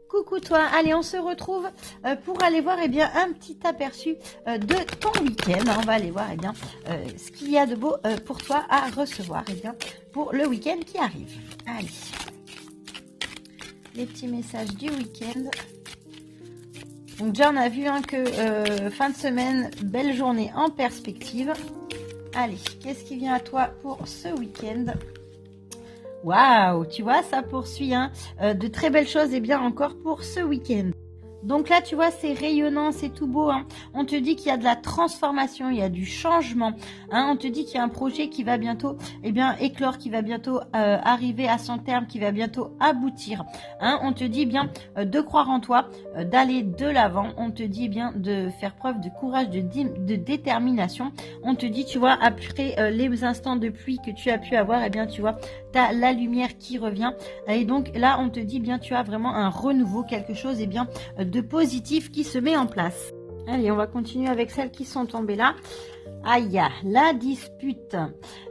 Coucou toi, allez on se retrouve pour aller voir bien, un petit aperçu de ton week-end. On va aller voir bien, ce qu'il y a de beau pour toi à recevoir bien, pour le week-end qui arrive. Allez, les petits messages du week-end. Donc déjà on a vu que fin de semaine, belle journée en perspective. Allez, qu'est-ce qui vient à toi pour ce week-end? Waouh, tu vois, ça poursuit, de très belles choses et bien encore pour ce week-end. Donc là, tu vois, c'est rayonnant, c'est tout beau. On te dit qu'il y a de la transformation, il y a du changement. On te dit qu'il y a un projet qui va bientôt éclore, qui va bientôt arriver à son terme, qui va bientôt aboutir. On te dit bien de croire en toi, d'aller de l'avant. On te dit bien de faire preuve de courage, de détermination. On te dit, tu vois, après les instants de pluie que tu as pu avoir, tu vois, tu as la lumière qui revient. Et donc là, on te dit bien, tu as vraiment un renouveau, quelque chose de positif qui se met en place. Allez, on va continuer avec celles qui sont tombées là. Aïe, la dispute.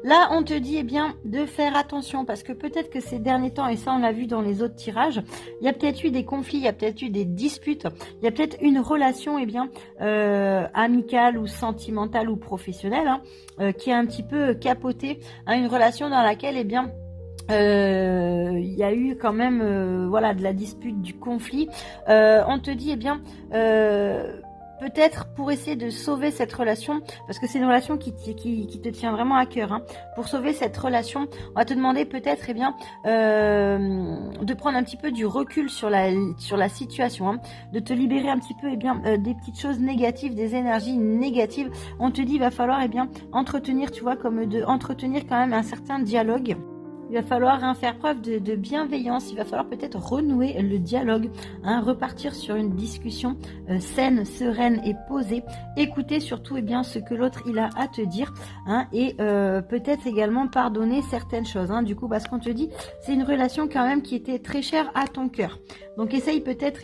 Là, on te dit de faire attention parce que peut-être que ces derniers temps, et ça on l'a vu dans les autres tirages, il y a peut-être eu des conflits, il y a peut-être eu des disputes, il y a peut-être une relation amicale ou sentimentale ou professionnelle qui a un petit peu capoté, une relation dans laquelle il y a eu quand même de la dispute, du conflit. On te dit peut-être pour essayer de sauver cette relation, parce que c'est une relation qui te tient vraiment à cœur, pour sauver cette relation, on va te demander peut-être de prendre un petit peu du recul sur la situation, de te libérer un petit peu des petites choses négatives, des énergies négatives. On te dit il va falloir entretenir, tu vois, entretenir quand même un certain dialogue. Il va falloir faire preuve de bienveillance, il va falloir peut-être renouer le dialogue, repartir sur une discussion saine, sereine et posée, écouter surtout ce que l'autre il a à te dire, et peut-être également pardonner certaines choses, du coup, parce qu'on te dit c'est une relation quand même qui était très chère à ton cœur, donc essaye peut-être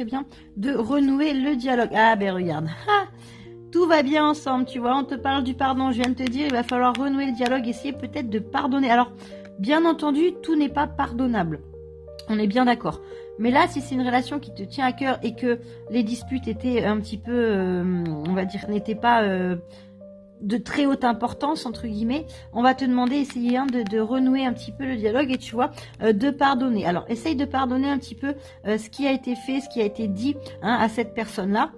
de renouer le dialogue. Ah ben regarde, tout va bien ensemble, tu vois, on te parle du pardon, je viens de te dire, il va falloir renouer le dialogue, essayer peut-être de pardonner. Alors bien entendu, tout n'est pas pardonnable. On est bien d'accord. Mais là, si c'est une relation qui te tient à cœur et que les disputes étaient un petit peu, on va dire, n'étaient pas de très haute importance, entre guillemets, on va te demander, essayer de renouer un petit peu le dialogue et tu vois, de pardonner. Alors, essaye de pardonner un petit peu ce qui a été fait, ce qui a été dit à cette personne-là.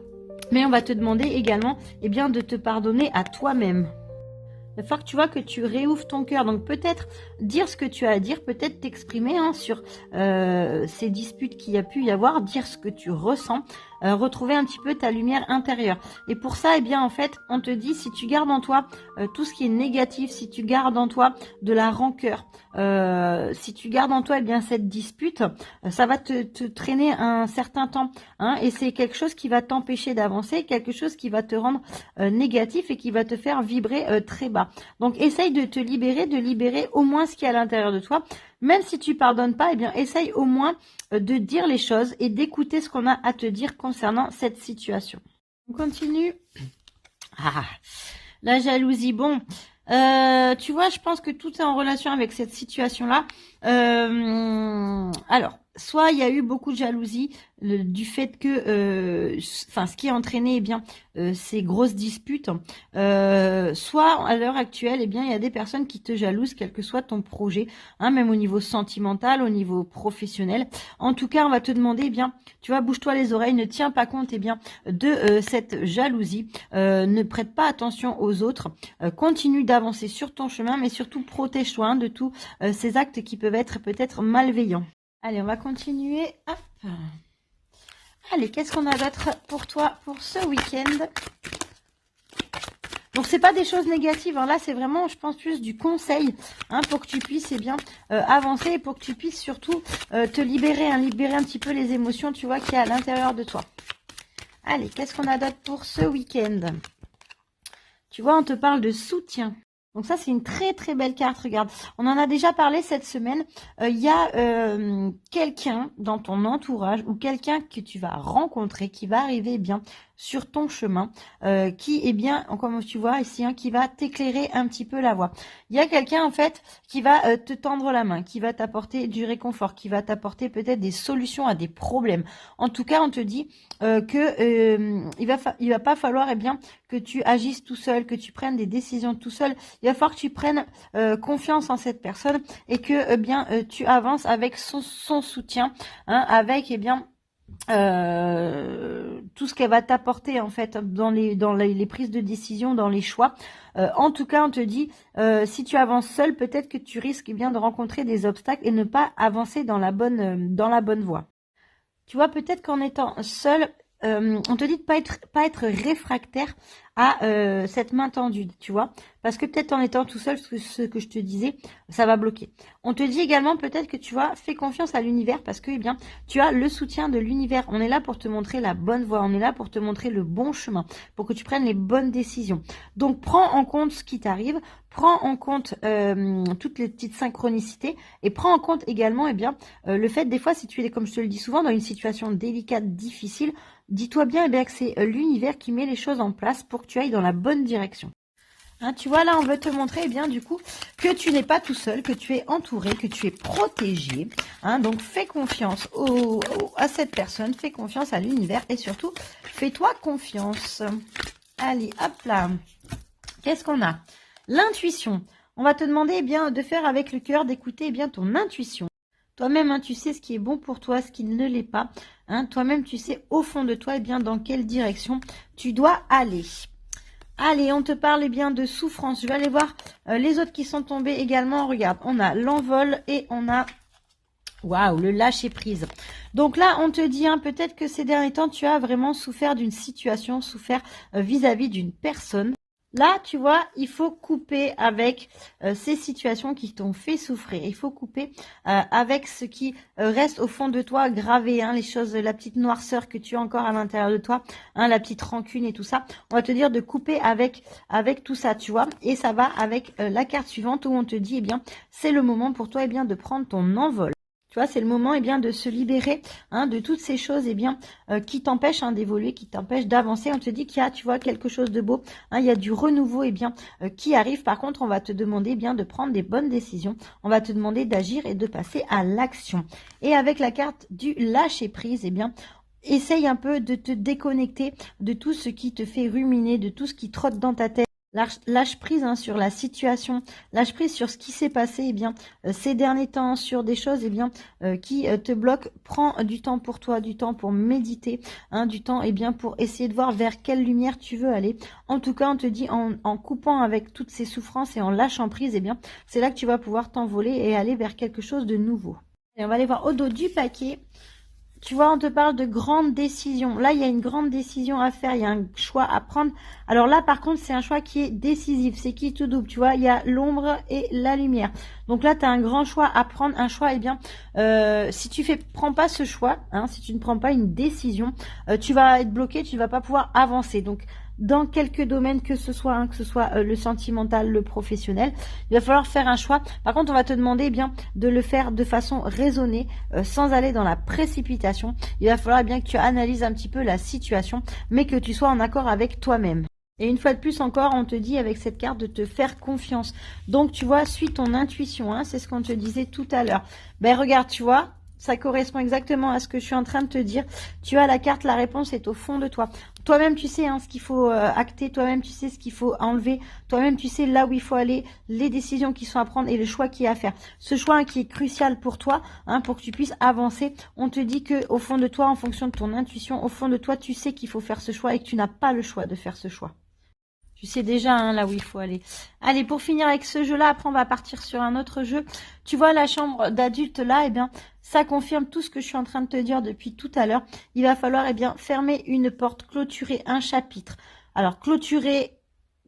Mais on va te demander également de te pardonner à toi-même. Il va falloir que tu vois que tu réouvres ton cœur. Donc peut-être dire ce que tu as à dire, peut-être t'exprimer sur ces disputes qu'il y a pu y avoir, dire ce que tu ressens, retrouver un petit peu ta lumière intérieure. Et pour ça, en fait, on te dit, si tu gardes en toi tout ce qui est négatif, si tu gardes en toi de la rancœur, si tu gardes en toi cette dispute, ça va te traîner un certain temps, et c'est quelque chose qui va t'empêcher d'avancer, quelque chose qui va te rendre négatif et qui va te faire vibrer très bas. Donc essaye de te libérer, de libérer au moins ce qui est à l'intérieur de toi. Même si tu pardonnes pas, essaye au moins de dire les choses et d'écouter ce qu'on a à te dire concernant cette situation. On continue. La jalousie. Bon, tu vois, je pense que tout est en relation avec cette situation-là. Alors, soit il y a eu beaucoup de jalousie du fait que, ce qui a entraîné ces grosses disputes, soit à l'heure actuelle, il y a des personnes qui te jalousent, quel que soit ton projet, même au niveau sentimental, au niveau professionnel. En tout cas, on va te demander, tu vois, bouge-toi les oreilles, ne tiens pas compte de cette jalousie, ne prête pas attention aux autres, continue d'avancer sur ton chemin, mais surtout protège-toi de tous ces actes qui peuvent être peut-être malveillants. Allez, on va continuer. Hop. Allez, qu'est-ce qu'on a d'autre pour toi pour ce week-end? Donc, c'est pas des choses négatives. Là, c'est vraiment, je pense, plus du conseil pour que tu puisses avancer et pour que tu puisses surtout te libérer, libérer un petit peu les émotions, tu vois, qu'il y a à l'intérieur de toi. Allez, qu'est-ce qu'on a d'autre pour ce week-end? Tu vois, on te parle de soutien. Donc ça, c'est une très très belle carte, regarde. On en a déjà parlé cette semaine. Il y a quelqu'un dans ton entourage ou quelqu'un que tu vas rencontrer qui va arriver sur ton chemin, qui est bien, comme tu vois ici, hein, qui va t'éclairer un petit peu la voie. Il y a quelqu'un en fait qui va te tendre la main, qui va t'apporter du réconfort, qui va t'apporter peut-être des solutions à des problèmes. En tout cas, on te dit il va pas falloir bien que tu agisses tout seul, que tu prennes des décisions tout seul. Il va falloir que tu prennes confiance en cette personne et que tu avances avec son soutien, hein, avec tout ce qu'elle va t'apporter en fait dans les prises de décision, dans les choix. En tout cas, on te dit, si tu avances seul, peut-être que tu risques de rencontrer des obstacles et ne pas avancer dans la bonne voie. Tu vois, peut-être qu'en étant seul, on te dit de pas être réfractaire à cette main tendue, tu vois, parce que peut-être en étant tout seul, ce que je te disais, ça va bloquer. On te dit également peut-être que tu vois, fais confiance à l'univers parce que tu as le soutien de l'univers. On est là pour te montrer la bonne voie, on est là pour te montrer le bon chemin, pour que tu prennes les bonnes décisions. Donc prends en compte ce qui t'arrive, prends en compte toutes les petites synchronicités et prends en compte également le fait des fois si tu es, comme je te le dis souvent, dans une situation délicate, difficile, dis-toi bien que c'est l'univers qui met les choses en place pour que tu ailles dans la bonne direction. Hein, tu vois, là, on veut te montrer, du coup, que tu n'es pas tout seul, que tu es entouré, que tu es protégé. Hein, donc, fais confiance à cette personne, fais confiance à l'univers et surtout, fais-toi confiance. Allez, hop là. Qu'est-ce qu'on a? L'intuition. On va te demander de faire avec le cœur, d'écouter ton intuition. Toi-même, hein, tu sais ce qui est bon pour toi, ce qui ne l'est pas. Hein, toi-même, tu sais au fond de toi dans quelle direction tu dois aller. Allez, on te parle de souffrance. Je vais aller voir les autres qui sont tombés également. Regarde, on a l'envol et on a waouh, le lâcher prise. Donc là, on te dit peut-être que ces derniers temps, tu as vraiment souffert d'une situation, souffert vis-à-vis d'une personne. Là, tu vois, il faut couper avec ces situations qui t'ont fait souffrir. Il faut couper avec ce qui reste au fond de toi gravé, hein, les choses, la petite noirceur que tu as encore à l'intérieur de toi, hein, la petite rancune et tout ça. On va te dire de couper avec tout ça, tu vois. Et ça va avec la carte suivante où on te dit, c'est le moment pour toi de prendre ton envol. Tu vois, c'est le moment de se libérer de toutes ces choses qui t'empêchent d'évoluer, qui t'empêchent d'avancer. On te dit qu'il y a, tu vois, quelque chose de beau. Il y a du renouveau qui arrive. Par contre, on va te demander de prendre des bonnes décisions. On va te demander d'agir et de passer à l'action. Et avec la carte du lâcher prise, essaye un peu de te déconnecter de tout ce qui te fait ruminer, de tout ce qui trotte dans ta tête. Lâche prise sur la situation, lâche prise sur ce qui s'est passé ces derniers temps, sur des choses qui te bloquent. Prends du temps pour toi, du temps pour méditer, du temps pour essayer de voir vers quelle lumière tu veux aller. En tout cas, on te dit en coupant avec toutes ces souffrances et en lâchant prise, c'est là que tu vas pouvoir t'envoler et aller vers quelque chose de nouveau. Et on va aller voir au dos du paquet. Tu vois, on te parle de grandes décisions. Là, il y a une grande décision à faire. Il y a un choix à prendre. Alors là, par contre, c'est un choix qui est décisif. C'est qui tout double. Tu vois, il y a l'ombre et la lumière. Donc là, tu as un grand choix à prendre. Un choix, si tu prends pas ce choix, si tu ne prends pas une décision, tu vas être bloqué. Tu ne vas pas pouvoir avancer. Donc, dans quelques domaines que ce soit, le sentimental, le professionnel, il va falloir faire un choix. Par contre, on va te demander de le faire de façon raisonnée, sans aller dans la précipitation. Il va falloir que tu analyses un petit peu la situation, mais que tu sois en accord avec toi-même. Et une fois de plus encore, on te dit avec cette carte de te faire confiance. Donc, tu vois, suis ton intuition, c'est ce qu'on te disait tout à l'heure. Regarde, tu vois, ça correspond exactement à ce que je suis en train de te dire. Tu as la carte, la réponse est au fond de toi. Toi-même, tu sais ce qu'il faut acter. Toi-même, tu sais ce qu'il faut enlever. Toi-même, tu sais là où il faut aller, les décisions qui sont à prendre et le choix qui est à faire. Ce choix qui est crucial pour toi, pour que tu puisses avancer. On te dit que au fond de toi, en fonction de ton intuition, au fond de toi, tu sais qu'il faut faire ce choix et que tu n'as pas le choix de faire ce choix. Tu sais déjà là où il faut aller. Allez, pour finir avec ce jeu-là, après on va partir sur un autre jeu. Tu vois la chambre d'adulte là, ça confirme tout ce que je suis en train de te dire depuis tout à l'heure. Il va falloir fermer une porte, clôturer un chapitre. Alors clôturer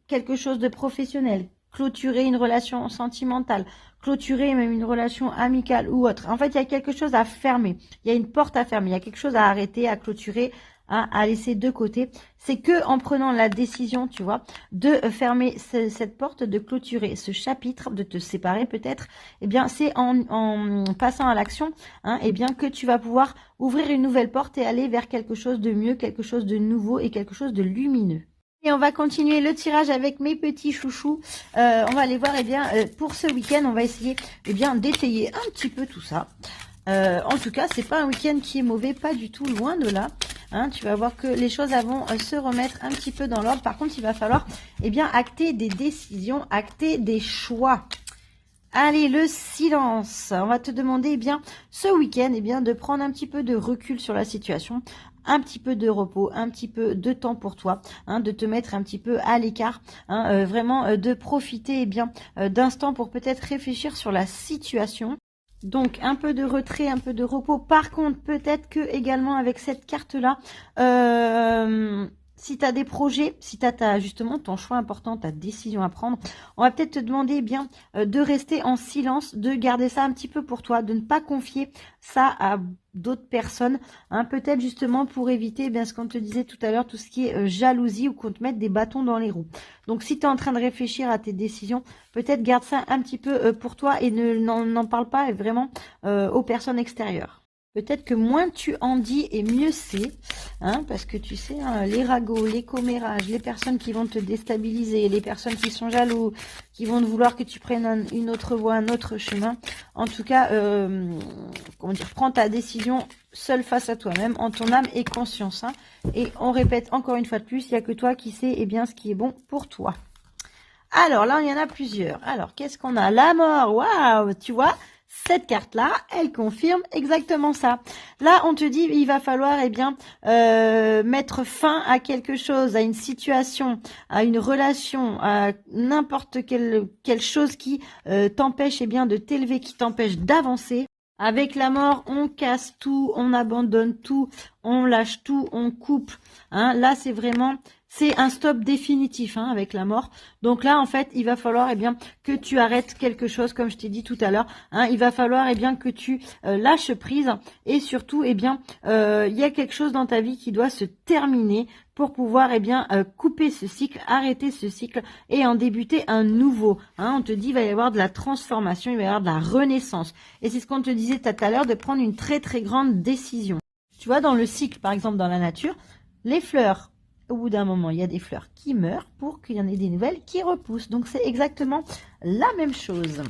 quelque chose de professionnel, clôturer une relation sentimentale, clôturer même une relation amicale ou autre. En fait, il y a quelque chose à fermer. Il y a une porte à fermer. Il y a quelque chose à arrêter, à clôturer, hein, à laisser de côté. C'est que en prenant la décision, tu vois, de fermer cette porte, de clôturer ce chapitre, de te séparer peut-être, eh bien, c'est en passant à l'action, hein, eh bien, que tu vas pouvoir ouvrir une nouvelle porte et aller vers quelque chose de mieux, quelque chose de nouveau et quelque chose de lumineux. Et on va continuer le tirage avec mes petits chouchous. On va aller voir, eh bien, pour ce week-end, on va essayer, eh bien, d'étayer un petit peu tout ça. En tout cas, c'est pas un week-end qui est mauvais, pas du tout, loin de là. Hein, tu vas voir que les choses vont se remettre un petit peu dans l'ordre. Par contre, il va falloir, eh bien, acter des décisions, acter des choix. Allez, le silence. On va te demander, eh bien, ce week-end, eh bien, de prendre un petit peu de recul sur la situation, un petit peu de repos, un petit peu de temps pour toi, hein, de te mettre un petit peu à l'écart, hein, vraiment de profiter, eh bien, d'instants pour peut-être réfléchir sur la situation. Donc, un peu de retrait, un peu de repos. Par contre, peut-être que également avec cette carte-là, si tu as des projets, si tu as justement ton choix important, ta décision à prendre, on va peut-être te demander, eh bien, de rester en silence, de garder ça un petit peu pour toi, de ne pas confier ça à d'autres personnes, hein, peut-être justement pour éviter, eh bien, ce qu'on te disait tout à l'heure, tout ce qui est jalousie ou qu'on te mette des bâtons dans les roues. Donc, si tu es en train de réfléchir à tes décisions, peut-être garde ça un petit peu pour toi et n'en parle pas vraiment aux personnes extérieures. Peut-être que moins tu en dis et mieux c'est, hein, parce que tu sais, hein, les ragots, les commérages, les personnes qui vont te déstabiliser, les personnes qui sont jaloux, qui vont te vouloir que tu prennes une autre voie, un autre chemin. En tout cas, comment dire, prends ta décision seule face à toi-même, en ton âme et conscience. Hein, et on répète encore une fois de plus, il n'y a que toi qui sais eh bien, ce qui est bon pour toi. Alors là, il y en a plusieurs. Alors, qu'est-ce qu'on a? La mort, waouh, tu vois, cette carte-là, elle confirme exactement ça. Là, on te dit, il va falloir, eh bien, mettre fin à quelque chose, à une situation, à une relation, à n'importe quelle chose qui t'empêche, eh bien, de t'élever, qui t'empêche d'avancer. Avec la mort, on casse tout, on abandonne tout, on lâche tout, on coupe. Hein. Là, c'est vraiment... C'est un stop définitif, hein, avec la mort. Donc là, en fait, il va falloir, eh bien, que tu arrêtes quelque chose, comme je t'ai dit tout à l'heure. Hein, il va falloir, eh bien, que tu lâches prise. Et surtout, eh bien, il y a quelque chose dans ta vie qui doit se terminer pour pouvoir, eh bien, couper ce cycle, arrêter ce cycle et en débuter un nouveau. Hein, on te dit, il va y avoir de la transformation, il va y avoir de la renaissance. Et c'est ce qu'on te disait tout à l'heure, de prendre une très, très grande décision. Tu vois, dans le cycle, par exemple, dans la nature, les fleurs, au bout d'un moment, il y a des fleurs qui meurent pour qu'il y en ait des nouvelles qui repoussent. Donc, c'est exactement la même chose.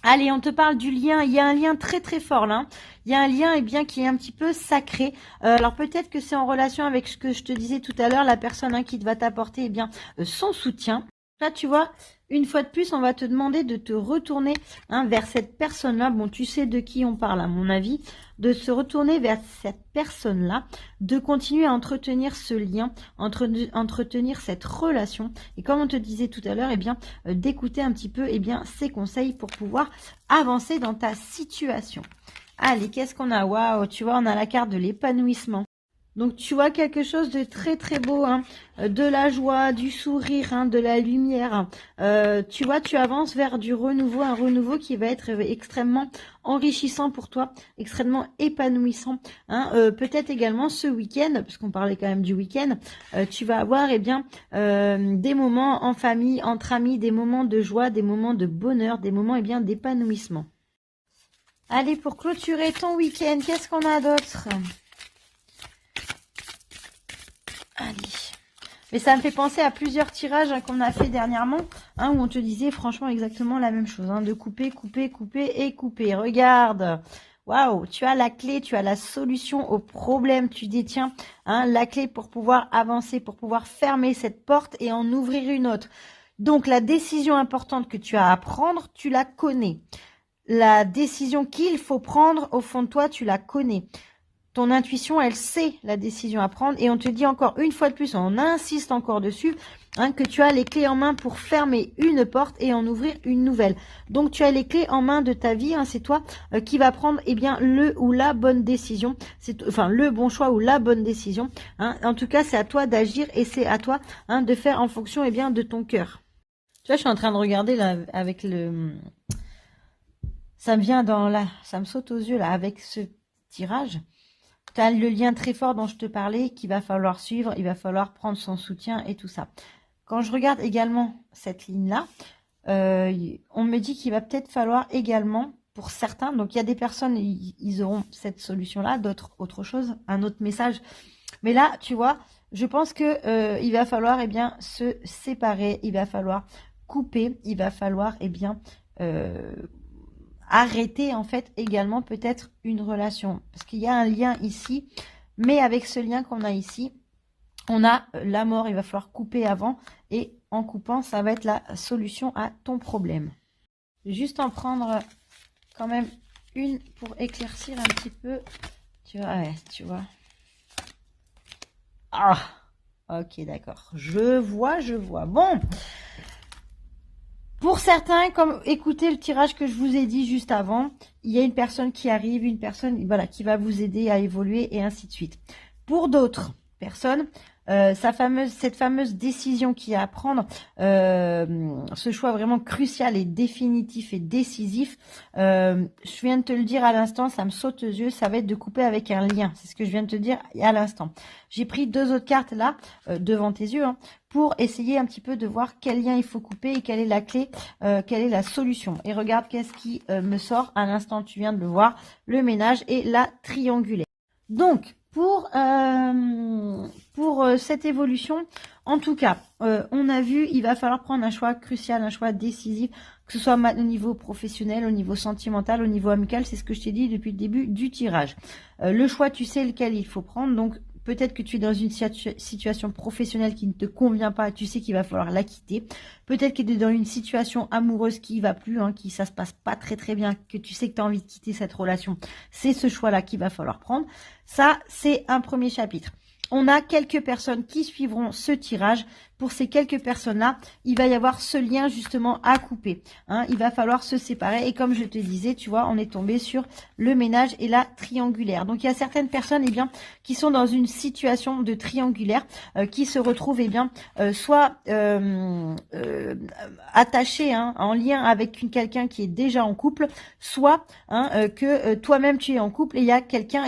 Allez, on te parle du lien. Il y a un lien très très fort là. Il y a un lien eh bien, qui est un petit peu sacré. Alors, peut-être que c'est en relation avec ce que je te disais tout à l'heure, la personne qui va t'apporter eh bien son soutien. Là, tu vois, une fois de plus, on va te demander de te retourner vers cette personne-là. Bon, tu sais de qui on parle, à mon avis. De se retourner vers cette personne-là, de continuer à entretenir ce lien, entretenir cette relation. Et comme on te disait tout à l'heure, eh bien, d'écouter un petit peu ses conseils pour pouvoir avancer dans ta situation. Allez, qu'est-ce qu'on a? Waouh, tu vois, on a la carte de l'épanouissement. Donc, tu vois quelque chose de très, très beau, hein, de la joie, du sourire, hein, de la lumière. Tu vois, tu avances vers du renouveau, un renouveau qui va être extrêmement enrichissant pour toi, extrêmement épanouissant. Hein. Peut-être également ce week-end, parce qu'on parlait quand même du week-end, tu vas avoir des moments en famille, entre amis, des moments de joie, des moments de bonheur, des moments d'épanouissement. Allez, pour clôturer ton week-end, qu'est-ce qu'on a d'autre ? Allez. Mais ça me fait penser à plusieurs tirages qu'on a fait dernièrement, où on te disait franchement exactement la même chose, de couper, couper, couper et couper. Regarde, waouh, tu as la clé, tu as la solution au problème, tu détiens la clé pour pouvoir avancer, pour pouvoir fermer cette porte et en ouvrir une autre. Donc la décision importante que tu as à prendre, tu la connais. La décision qu'il faut prendre, au fond de toi, tu la connais. Ton intuition, elle sait la décision à prendre. Et on te dit encore une fois de plus, on insiste encore dessus, que tu as les clés en main pour fermer une porte et en ouvrir une nouvelle. Donc, tu as les clés en main de ta vie. C'est toi qui va prendre le ou la bonne décision. Enfin, le bon choix ou la bonne décision. En tout cas, c'est à toi d'agir et c'est à toi de faire en fonction de ton cœur. Tu vois, je suis en train de regarder là avec le... Ça me vient ça me saute aux yeux là avec ce tirage. tu as le lien très fort dont je te parlais qu'il va falloir suivre, il va falloir prendre son soutien et tout ça. Quand je regarde également cette ligne-là, on me dit qu'il va peut-être falloir également, pour certains, donc il y a des personnes, ils auront cette solution-là, d'autres autre chose, un autre message. Mais là, tu vois, je pense que il va falloir se séparer, il va falloir couper, il va falloir arrêter en fait également peut-être une relation. Parce qu'il y a un lien ici, mais avec ce lien qu'on a ici, on a la mort, il va falloir couper avant et en coupant, ça va être la solution à ton problème. Juste en prendre quand même une pour éclaircir un petit peu. Tu vois, ouais, tu vois. Ah, ok, d'accord. Je vois. Bon. Pour certains, comme écoutez le tirage que je vous ai dit juste avant, il y a une personne qui arrive, une personne voilà, qui va vous aider à évoluer et ainsi de suite. Pour d'autres personnes, cette fameuse décision qu'il y a à prendre, ce choix vraiment crucial et définitif et décisif, je viens de te le dire à l'instant, ça me saute aux yeux, ça va être de couper avec un lien. C'est ce que je viens de te dire à l'instant. J'ai pris 2 autres cartes là, devant tes yeux, hein, pour essayer un petit peu de voir quel lien il faut couper et quelle est la clé, quelle est la solution. Et regarde qu'est-ce qui me sort à l'instant, tu viens de le voir, le ménage et la triangulaire. Donc, pour cette évolution, en tout cas, on a vu, il va falloir prendre un choix crucial, un choix décisif, que ce soit au niveau professionnel, au niveau sentimental, au niveau amical, c'est ce que je t'ai dit depuis le début du tirage. Le choix, tu sais lequel il faut prendre, donc peut-être que tu es dans une situation professionnelle qui ne te convient pas, tu sais qu'il va falloir la quitter. Peut-être que tu es dans une situation amoureuse qui va plus, hein, ça se passe pas très bien, que tu sais que tu as envie de quitter cette relation. C'est ce choix-là qu'il va falloir prendre. Ça, c'est un premier chapitre. On a quelques personnes qui suivront ce tirage. Pour ces quelques personnes-là, il va y avoir ce lien justement à couper. Hein, il va falloir se séparer. Et comme je te disais, tu vois, on est tombé sur le ménage et la triangulaire. Donc, il y a certaines personnes qui sont dans une situation de triangulaire, qui se retrouvent soit attachées, hein, en lien avec quelqu'un qui est déjà en couple, soit que toi-même tu es en couple et il y a quelqu'un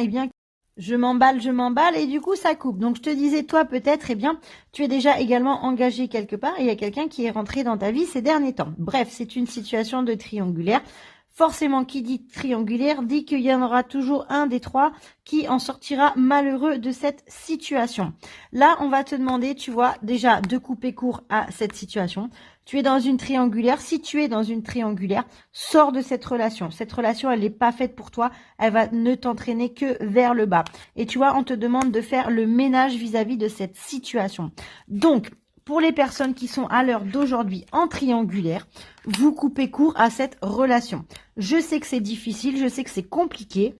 je m'emballe et du coup ça coupe. Donc je te disais, toi peut-être, tu es déjà également engagé quelque part et il y a quelqu'un qui est rentré dans ta vie ces derniers temps. Bref, c'est une situation de triangulaire. Forcément, qui dit triangulaire dit qu'il y en aura toujours un des trois qui en sortira malheureux de cette situation. Là, on va te demander, tu vois, déjà de couper court à cette situation. Tu es dans une triangulaire. Si tu es dans une triangulaire, sors de cette relation. Cette relation, elle n'est pas faite pour toi. Elle va ne t'entraîner que vers le bas. Et tu vois, on te demande de faire le ménage vis-à-vis de cette situation. Donc, pour les personnes qui sont à l'heure d'aujourd'hui en triangulaire, vous coupez court à cette relation. Je sais que c'est difficile, je sais que c'est compliqué.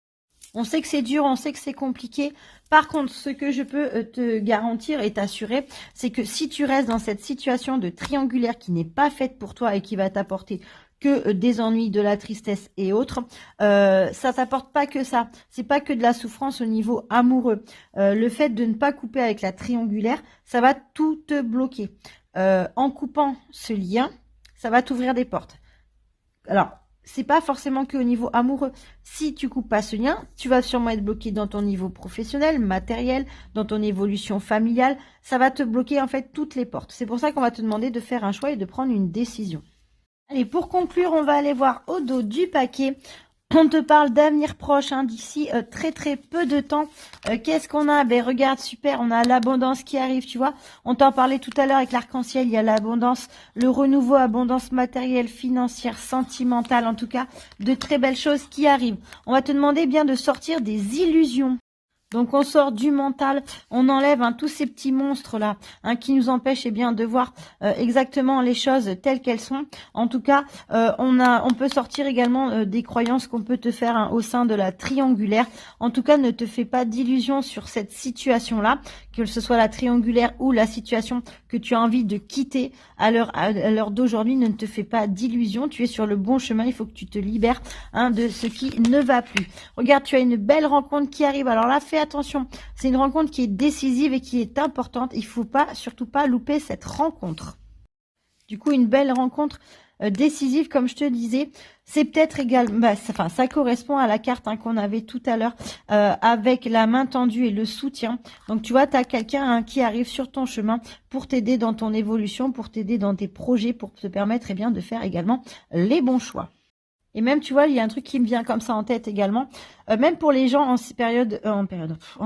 On sait que c'est dur, on sait que c'est compliqué. Par contre, ce que je peux te garantir et t'assurer, c'est que si tu restes dans cette situation de triangulaire qui n'est pas faite pour toi et qui va t'apporter que des ennuis, de la tristesse et autres, ça t'apporte pas que ça. C'est pas que de la souffrance au niveau amoureux. Le fait de ne pas couper avec la triangulaire, ça va tout te bloquer. En coupant ce lien, ça va t'ouvrir des portes. Alors, c'est pas forcément que au niveau amoureux. Si tu coupes pas ce lien, tu vas sûrement être bloqué dans ton niveau professionnel, matériel, dans ton évolution familiale. Ça va te bloquer en fait toutes les portes. C'est pour ça qu'on va te demander de faire un choix et de prendre une décision. Allez, pour conclure, on va aller voir au dos du paquet. On te parle d'avenir proche, hein, d'ici très peu de temps. Qu'est-ce qu'on a? Ben regarde, super, on a l'abondance qui arrive, tu vois. On t'en parlait tout à l'heure avec l'arc-en-ciel, il y a l'abondance, le renouveau, abondance matérielle, financière, sentimentale, en tout cas, de très belles choses qui arrivent. On va te demander bien de sortir des illusions. Donc on sort du mental, on enlève tous ces petits monstres là qui nous empêchent de voir exactement les choses telles qu'elles sont. En tout cas, on peut sortir également des croyances qu'on peut te faire au sein de la triangulaire. En tout cas, ne te fais pas d'illusions sur cette situation là, que ce soit la triangulaire ou la situation que tu as envie de quitter à l'heure d'aujourd'hui. Ne te fais pas d'illusions, tu es sur le bon chemin, il faut que tu te libères de ce qui ne va plus. Regarde, tu as une belle rencontre qui arrive. Alors là, fais attention, c'est une rencontre qui est décisive et qui est importante. Il faut surtout pas louper cette rencontre. Du coup, une belle rencontre décisive, comme je te disais. C'est peut-être également, ça correspond à la carte qu'on avait tout à l'heure avec la main tendue et le soutien. Donc, tu vois, tu as quelqu'un qui arrive sur ton chemin pour t'aider dans ton évolution, pour t'aider dans tes projets, pour te permettre bien de faire également les bons choix. Et même, tu vois, il y a un truc qui me vient comme ça en tête également. Même pour les gens en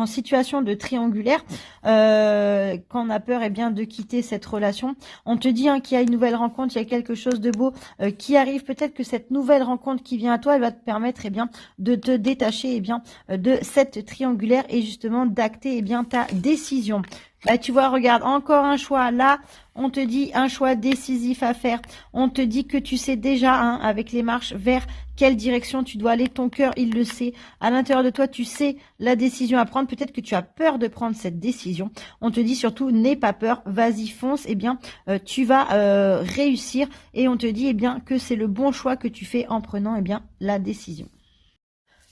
situation de triangulaire, quand on a peur bien de quitter cette relation, on te dit qu'il y a une nouvelle rencontre, il y a quelque chose de beau qui arrive. Peut-être que cette nouvelle rencontre qui vient à toi, elle va te permettre bien de te détacher de cette triangulaire et justement d'acter ta décision. Tu vois, regarde, encore un choix. Là, on te dit un choix décisif à faire. On te dit que tu sais déjà, avec les marches, vers quelle direction tu dois aller. Ton cœur, il le sait. À l'intérieur de toi, tu sais la décision à prendre. Peut-être que tu as peur de prendre cette décision. On te dit surtout, n'aie pas peur, vas-y, fonce. Tu vas réussir. Et on te dit, que c'est le bon choix que tu fais en prenant, la décision.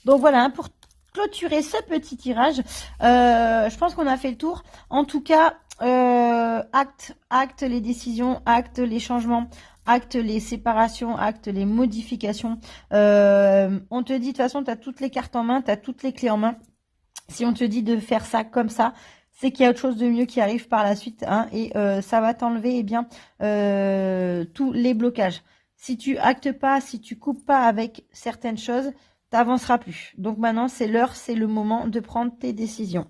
Donc voilà, pour clôturer ce petit tirage, je pense qu'on a fait le tour. En tout cas, acte les décisions, acte les changements, acte les séparations, acte les modifications. On te dit, de toute façon, tu as toutes les cartes en main, tu as toutes les clés en main. Si on te dit de faire ça comme ça, c'est qu'il y a autre chose de mieux qui arrive par la suite, et ça va t'enlever tous les blocages. Si tu actes pas, si tu coupes pas avec certaines choses, t'avanceras plus. Donc maintenant, c'est l'heure, c'est le moment de prendre tes décisions.